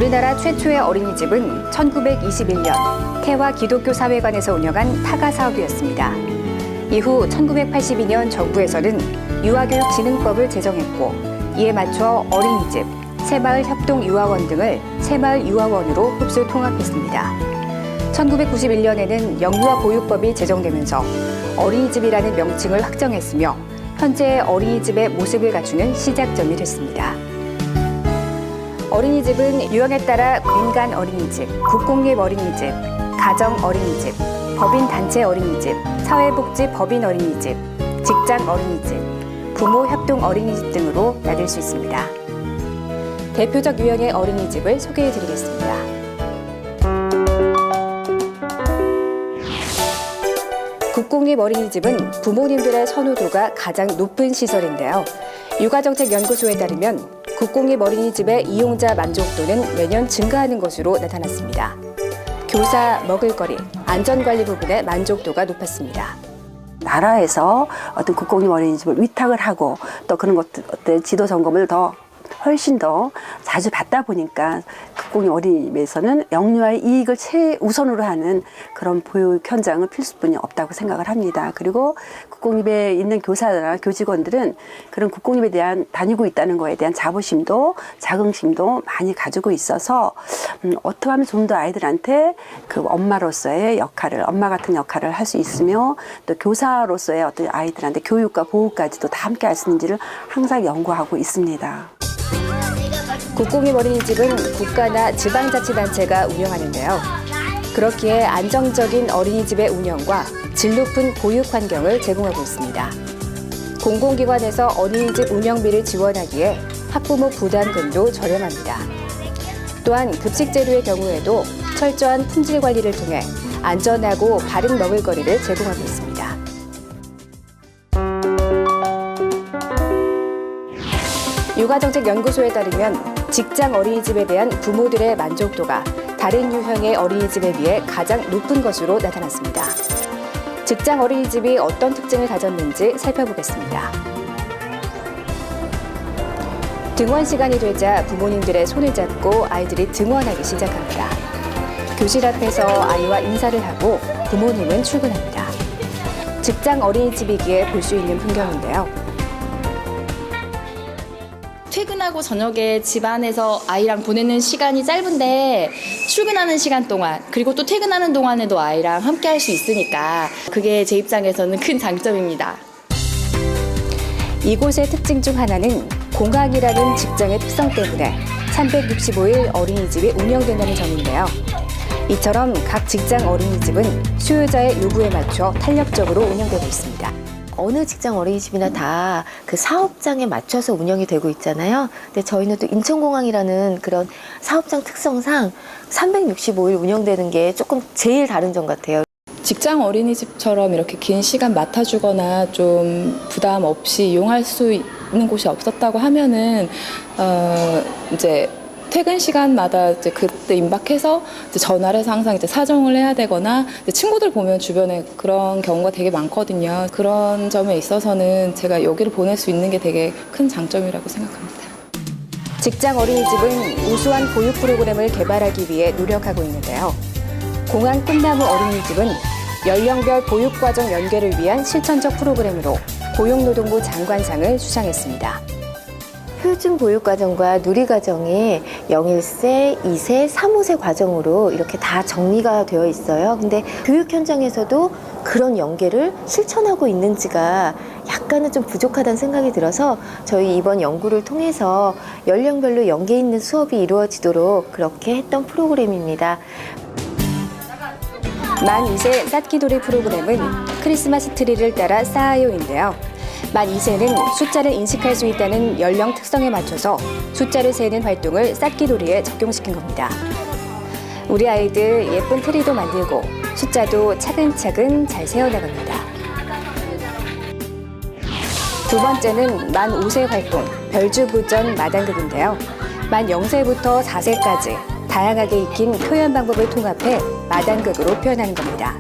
우리나라 최초의 어린이집은 1921년 태화 기독교 사회관에서 운영한 타가 사업이었습니다. 이후 1982년 정부에서는 유아교육진흥법을 제정했고 이에 맞춰 어린이집, 새마을 협동유아원 등을 새마을유아원으로 흡수 통합했습니다. 1991년에는 영유아보육법이 제정되면서 어린이집이라는 명칭을 확정했으며 현재의 어린이집의 모습을 갖추는 시작점이 됐습니다. 어린이집은 유형에 따라 민간 어린이집, 국공립 어린이집, 가정 어린이집, 법인 단체 어린이집, 사회복지 법인 어린이집, 직장 어린이집, 부모 협동 어린이집 등으로 나뉠 수 있습니다. 대표적 유형의 어린이집을 소개해 드리겠습니다. 국공립 어린이집은 부모님들의 선호도가 가장 높은 시설인데요. 육아정책연구소에 따르면 국공립 어린이집의 이용자 만족도는 매년 증가하는 것으로 나타났습니다. 교사, 먹을거리, 안전관리 부분의 만족도가 높았습니다. 나라에서 어떤 국공립 어린이집을 위탁을 하고 또 그런 것들 지도 점검을 훨씬 더 자주 받다 보니까 국공립 어린이집에서는 영유아의 이익을 최우선으로 하는 그런 보육 현장은 필수뿐이 없다고 생각을 합니다. 그리고 국공립에 있는 교사나 교직원들은 그런 국공립에 대한 다니고 있다는 거에 대한 자부심도 자긍심도 많이 가지고 있어서 어떻게 하면 좀 더 아이들한테 그 엄마로서의 역할을, 엄마 같은 역할을 할 수 있으며 또 교사로서의 어떤 아이들한테 교육과 보호까지도 다 함께 할 수 있는지를 항상 연구하고 있습니다. 국공립 어린이집은 국가나 지방자치단체가 운영하는데요. 그렇기에 안정적인 어린이집의 운영과 질 높은 보육 환경을 제공하고 있습니다. 공공기관에서 어린이집 운영비를 지원하기에 학부모 부담금도 저렴합니다. 또한 급식재료의 경우에도 철저한 품질 관리를 통해 안전하고 바른 먹을거리를 제공하고 있습니다. 육아정책연구소에 따르면 직장 어린이집에 대한 부모들의 만족도가 다른 유형의 어린이집에 비해 가장 높은 것으로 나타났습니다. 직장 어린이집이 어떤 특징을 가졌는지 살펴보겠습니다. 등원 시간이 되자 부모님들의 손을 잡고 아이들이 등원하기 시작합니다. 교실 앞에서 아이와 인사를 하고 부모님은 출근합니다. 직장 어린이집이기에 볼 수 있는 풍경인데요. 퇴근하고 저녁에 집안에서 아이랑 보내는 시간이 짧은데 출근하는 시간 동안 그리고 또 퇴근하는 동안에도 아이랑 함께 할 수 있으니까 그게 제 입장에서는 큰 장점입니다. 이곳의 특징 중 하나는 공학이라는 직장의 특성 때문에 365일 어린이집이 운영된다는 점인데요. 이처럼 각 직장 어린이집은 수요자의 요구에 맞춰 탄력적으로 운영되고 있습니다. 어느 직장 어린이집이나 다 그 사업장에 맞춰서 운영이 되고 있잖아요. 근데 저희는 또 인천공항이라는 그런 사업장 특성상 365일 운영되는 게 조금 제일 다른 점 같아요. 직장 어린이집처럼 이렇게 긴 시간 맡아주거나 좀 부담 없이 이용할 수 있는 곳이 없었다고 하면은 이제 퇴근 시간마다 이제 그때 임박해서 이제 전화를 해서 항상 이제 사정을 해야 되거나 친구들 보면 주변에 그런 경우가 되게 많거든요. 그런 점에 있어서는 제가 여기를 보낼 수 있는 게 되게 큰 장점이라고 생각합니다. 직장 어린이집은 우수한 보육 프로그램을 개발하기 위해 노력하고 있는데요. 공항 꿈나무 어린이집은 연령별 보육과정 연계를 위한 실천적 프로그램으로 고용노동부 장관상을 수상했습니다. 표준 보육과정과 누리과정이 0-1세, 2세, 3-5세 과정으로 이렇게 다 정리가 되어 있어요. 근데 교육 현장에서도 그런 연계를 실천하고 있는지가 약간은 좀 부족하다는 생각이 들어서 저희 이번 연구를 통해서 연령별로 연계 있는 수업이 이루어지도록 그렇게 했던 프로그램입니다. 만 2세 쌓기돌이 프로그램은 크리스마스 트리를 따라 쌓아요인데요. 만 2세는 숫자를 인식할 수 있다는 연령 특성에 맞춰서 숫자를 세는 활동을 쌓기돌이에 적용시킨 겁니다. 우리 아이들 예쁜 트리도 만들고 숫자도 차근차근 잘 세어나갑니다. 두 번째는 만 5세 활동, 별주부전 마당극인데요. 만 0세부터 4세까지 다양하게 익힌 표현 방법을 통합해 마당극으로 표현하는 겁니다.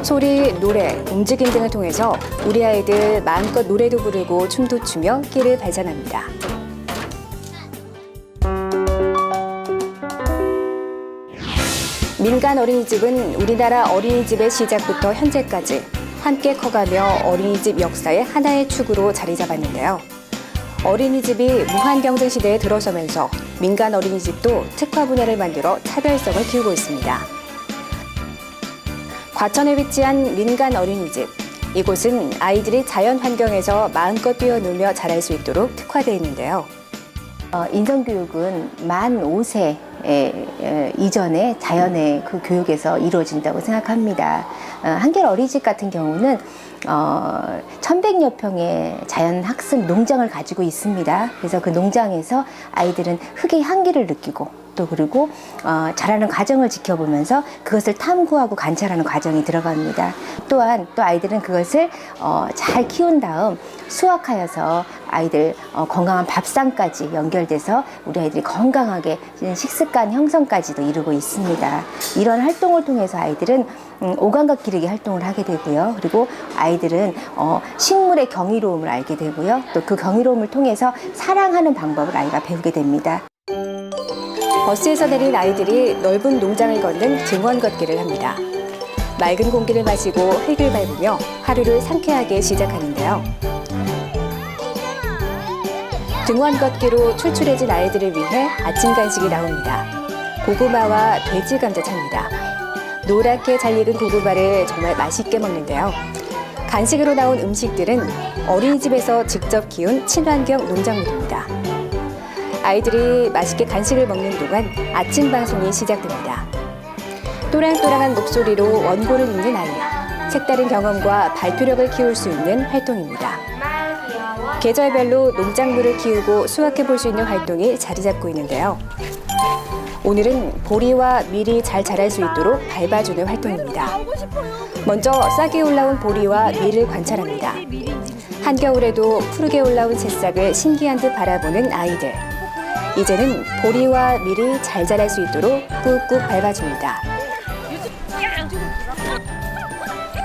소리, 노래, 움직임 등을 통해서 우리 아이들 마음껏 노래도 부르고 춤도 추며 끼를 발산합니다. 민간 어린이집은 우리나라 어린이집의 시작부터 현재까지 함께 커가며 어린이집 역사의 하나의 축으로 자리 잡았는데요. 어린이집이 무한경쟁 시대에 들어서면서 민간 어린이집도 특화 분야를 만들어 차별성을 키우고 있습니다. 과천에 위치한 민간 어린이집. 이곳은 아이들이 자연 환경에서 마음껏 뛰어놀며 자랄 수 있도록 특화되어 있는데요. 인성교육은 만 5세 이전에 자연의 그 교육에서 이루어진다고 생각합니다. 한겨레 어린이집 같은 경우는 1100여 평의 자연학습 농장을 가지고 있습니다. 그래서 그 농장에서 아이들은 흙의 향기를 느끼고 또 그리고 자라는 과정을 지켜보면서 그것을 탐구하고 관찰하는 과정이 들어갑니다. 또한 또 아이들은 그것을 잘 키운 다음 수확하여서 아이들 건강한 밥상까지 연결돼서 우리 아이들이 건강하게 식습관 형성까지도 이루고 있습니다. 이런 활동을 통해서 아이들은 오감각 기르기 활동을 하게 되고요. 그리고 아이들은 식물의 경이로움을 알게 되고요. 또 그 경이로움을 통해서 사랑하는 방법을 아이가 배우게 됩니다. 버스에서 내린 아이들이 넓은 농장을 걷는 등원 걷기를 합니다. 맑은 공기를 마시고 흙을 밟으며 하루를 상쾌하게 시작하는데요. 등원 걷기로 출출해진 아이들을 위해 아침 간식이 나옵니다. 고구마와 돼지 감자차입니다. 노랗게 잘 익은 고구마를 정말 맛있게 먹는데요. 간식으로 나온 음식들은 어린이집에서 직접 키운 친환경 농작물입니다. 아이들이 맛있게 간식을 먹는 동안 아침 방송이 시작됩니다. 또랑또랑한 목소리로 원고를 읽는 아이, 색다른 경험과 발표력을 키울 수 있는 활동입니다. 계절별로 농작물을 키우고 수확해 볼 수 있는 활동이 자리 잡고 있는데요. 오늘은 보리와 밀이 잘 자랄 수 있도록 밟아주는 활동입니다. 먼저 싹이 올라온 보리와 밀을 관찰합니다. 한겨울에도 푸르게 올라온 새싹을 신기한 듯 바라보는 아이들. 이제는 보리와 밀이 잘 자랄 수 있도록 꾹꾹 밟아줍니다.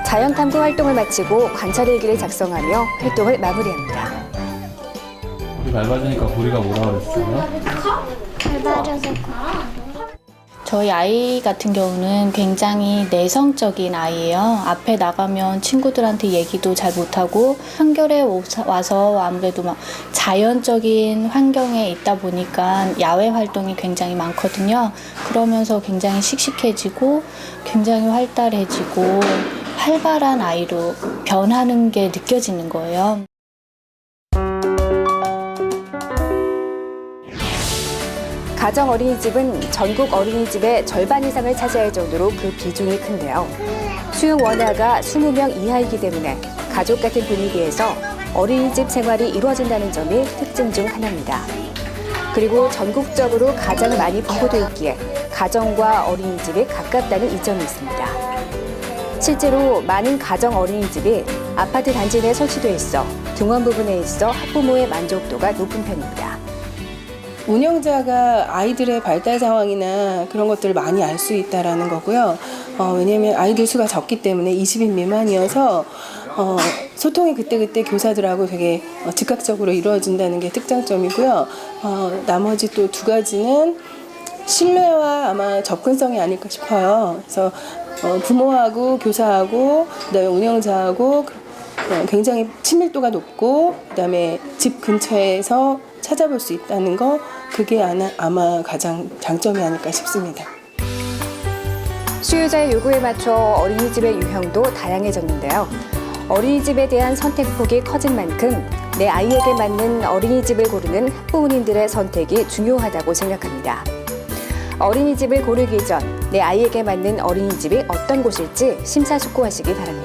자연 탐구 활동을 마치고 관찰일기를 작성하며 활동을 마무리합니다. 보리 밟아주니까 보리가 뭐라 그랬어요? 저희 아이 같은 경우는 굉장히 내성적인 아이예요. 앞에 나가면 친구들한테 얘기도 잘 못하고 한겨울에 와서 아무래도 막 자연적인 환경에 있다 보니까 야외 활동이 굉장히 많거든요. 그러면서 굉장히 씩씩해지고 굉장히 활달해지고 활발한 아이로 변하는 게 느껴지는 거예요. 가정 어린이집은 전국 어린이집의 절반 이상을 차지할 정도로 그 비중이 큰데요. 수용 원화가 20명 이하이기 때문에 가족 같은 분위기에서 어린이집 생활이 이루어진다는 점이 특징 중 하나입니다. 그리고 전국적으로 가장 많이 분포돼 있기에 가정과 어린이집이 가깝다는 이점이 있습니다. 실제로 많은 가정 어린이집이 아파트 단지 내에 설치돼 있어 등원 부분에 있어 학부모의 만족도가 높은 편입니다. 운영자가 아이들의 발달 상황이나 그런 것들을 많이 알 수 있다라는 거고요. 왜냐하면 아이들 수가 적기 때문에 20인 미만이어서 소통이 그때그때 교사들하고 되게 즉각적으로 이루어진다는 게 특장점이고요. 나머지 또 두 가지는 신뢰와 아마 접근성이 아닐까 싶어요. 그래서 부모하고 교사하고 그다음에 운영자하고 굉장히 친밀도가 높고 그다음에 집 근처에서 찾아볼 수 있다는 거, 그게 아마 가장 장점이 아닐까 싶습니다. 수요자의 요구에 맞춰 어린이집의 유형도 다양해졌는데요. 어린이집에 대한 선택폭이 커진 만큼 내 아이에게 맞는 어린이집을 고르는 학부모님들의 선택이 중요하다고 생각합니다. 어린이집을 고르기 전 내 아이에게 맞는 어린이집이 어떤 곳일지 심사숙고하시기 바랍니다.